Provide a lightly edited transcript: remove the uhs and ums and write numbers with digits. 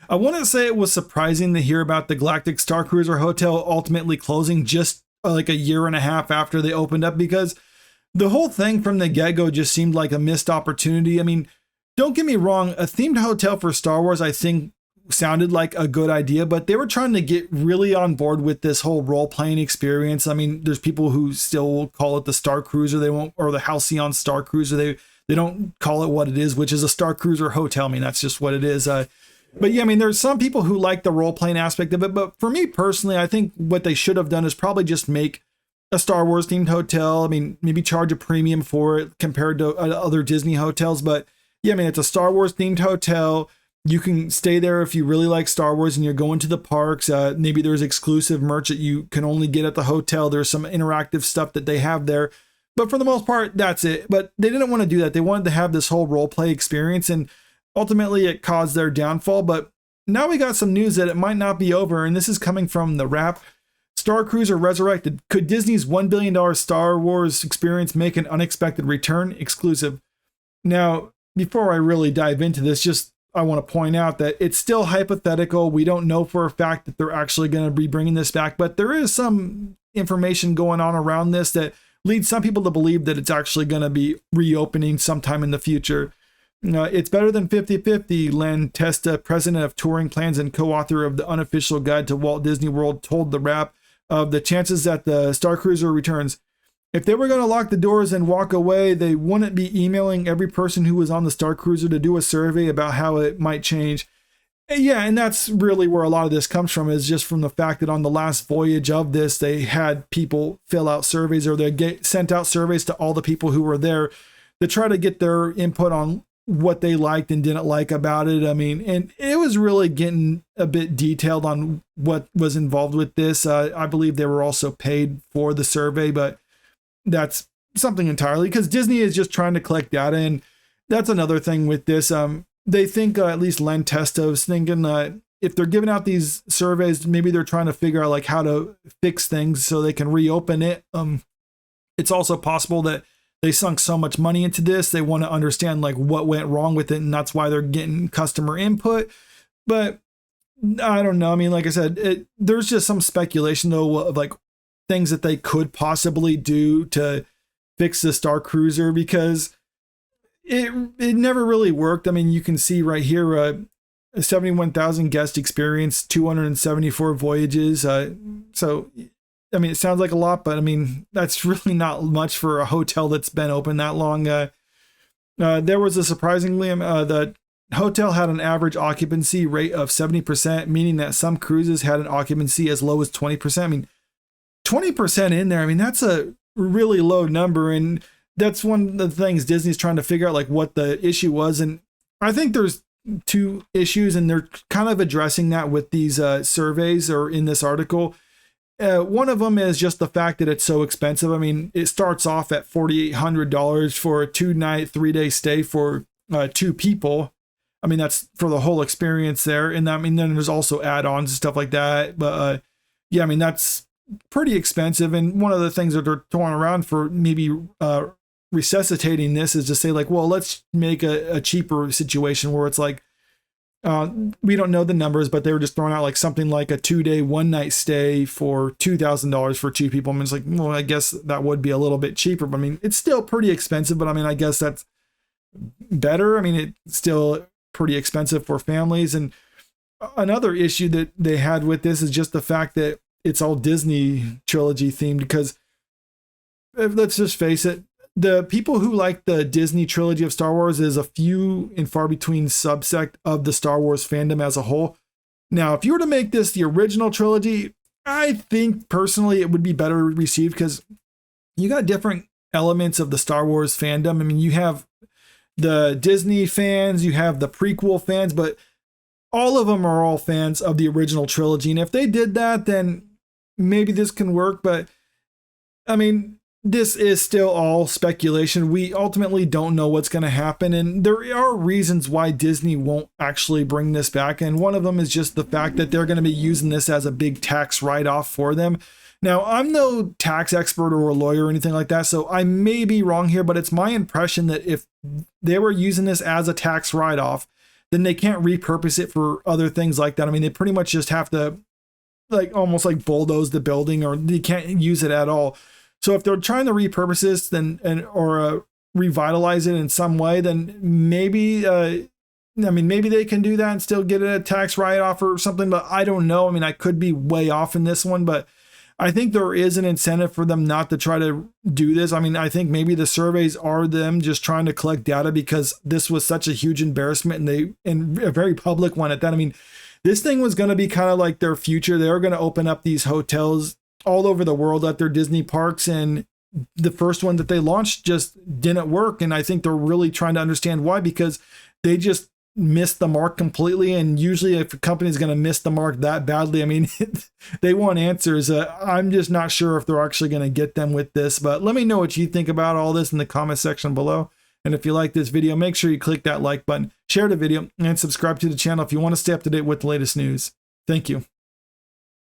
I wouldn't say it was surprising to hear about the Galactic Starcruiser Hotel ultimately closing just like a year and a half after they opened up, because the whole thing from the get-go just seemed like a missed opportunity. I mean, don't get me wrong, a themed hotel for Star Wars, I think, sounded like a good idea, but they were trying to get really on board with this whole role-playing experience. I mean, there's people who still call it the Starcruiser, they won't, or the Halcyon Starcruiser. They don't call it what it is, which is a Starcruiser hotel. I mean, that's just what it is. But yeah, I mean, there's some people who like the role-playing aspect of it, but for me personally, I think what they should have done is probably just make a Star Wars themed hotel. I mean, maybe charge a premium for it compared to other Disney hotels. But yeah, I mean, it's a Star Wars themed hotel. You can stay there if you really like Star Wars and you're going to the parks. Maybe there's exclusive merch that you can only get at the hotel. There's some interactive stuff that they have there. But for the most part, that's it. But they didn't want to do that. They wanted to have this whole role play experience, and ultimately it caused their downfall. But now we got some news that it might not be over, and this is coming from the Wrap. Starcruiser Resurrected. Could Disney's $1 billion Star Wars experience make an unexpected return? Exclusive. Now, before I really dive into this, just I want to point out that it's still hypothetical. We don't know for a fact that they're actually going to be bringing this back, but there is some information going on around this that leads some people to believe that it's actually going to be reopening sometime in the future. It's better than 50-50, Len Testa, president of touring plans and co-author of the unofficial guide to Walt Disney World, told the Wrap of the chances that the Starcruiser returns. If they were going to lock the doors and walk away, they wouldn't be emailing every person who was on the Starcruiser to do a survey about how it might change. Yeah, and that's really where a lot of this comes from, is just from the fact that on the last voyage of this, they had people fill out surveys, or they sent out surveys to all the people who were there to try to get their input on what they liked and didn't like about it. I mean, and it was really getting a bit detailed on what was involved with this. I believe they were also paid for the survey, but that's something entirely, because Disney is just trying to collect data. And that's another thing with this. They think, at least Len Testa was thinking, if they're giving out these surveys, maybe they're trying to figure out like how to fix things so they can reopen it. It's also possible that they sunk so much money into this, they want to understand like what went wrong with it, and that's why they're getting customer input. But I don't know. I mean, like I said, there's just some speculation though of like things that they could possibly do to fix the Starcruiser, because it never really worked. I mean, you can see right here, a 71,000 guest experience, 274 voyages. So I mean, it sounds like a lot, but I mean, that's really not much for a hotel that's been open that long. There was a surprisingly, the hotel had an average occupancy rate of 70%, meaning that some cruises had an occupancy as low as 20%. I mean, 20% in there, I mean, that's a really low number. And that's one of the things Disney's trying to figure out, like what the issue was. And I think there's two issues, and they're kind of addressing that with these surveys or in this article. One of them is just the fact that it's so expensive. I mean, it starts off at $4,800 for a 2-night, 3-day stay for 2 people. I mean, that's for the whole experience there. And I mean, then there's also add-ons and stuff like that. But yeah, I mean, that's pretty expensive. And one of the things that they're throwing around for maybe resuscitating this is to say like, well, let's make a cheaper situation where it's like, we don't know the numbers, but they were just throwing out like something like a 2-day, 1-night stay for $2,000 for 2 people. I mean, it's like, well, I guess that would be a little bit cheaper, but I mean, it's still pretty expensive, but I mean, I guess that's better. I mean, it's still pretty expensive for families. And another issue that they had with this is just the fact that it's all Disney trilogy themed, because let's just face it, the people who like the Disney trilogy of Star Wars is a few and far between subsect of the Star Wars fandom as a whole. Now, if you were to make this the original trilogy, I think personally it would be better received, because you got different elements of the Star Wars fandom. I mean, you have the Disney fans, you have the prequel fans, but all of them are all fans of the original trilogy. And if they did that, then maybe this can work. But I mean, this is still all speculation. We ultimately don't know what's going to happen. And there are reasons why Disney won't actually bring this back. And one of them is just the fact that they're going to be using this as a big tax write-off for them. Now, I'm no tax expert or a lawyer or anything like that, so I may be wrong here, but it's my impression that if they were using this as a tax write-off, then they can't repurpose it for other things like that. I mean, they pretty much just have to like almost like bulldoze the building, or they can't use it at all. So if they're trying to repurpose this or revitalize it in some way, then maybe maybe they can do that and still get a tax write-off or something, but I don't know. I mean, I could be way off in this one, but I think there is an incentive for them not to try to do this. I mean, I think maybe the surveys are them just trying to collect data because this was such a huge embarrassment, and a very public one at that. I mean, this thing was going to be kind of like their future. They were going to open up these hotels all over the world at their Disney parks, and the first one that they launched just didn't work. And I think they're really trying to understand why, because they just missed the mark completely. And usually if a company is going to miss the mark that badly, I mean, they want answers. I'm just not sure if they're actually going to get them with this, but let me know what you think about all this in the comment section below. And if you like this video, make sure you click that like button, share the video, and subscribe to the channel if you want to stay up to date with the latest news. Thank you.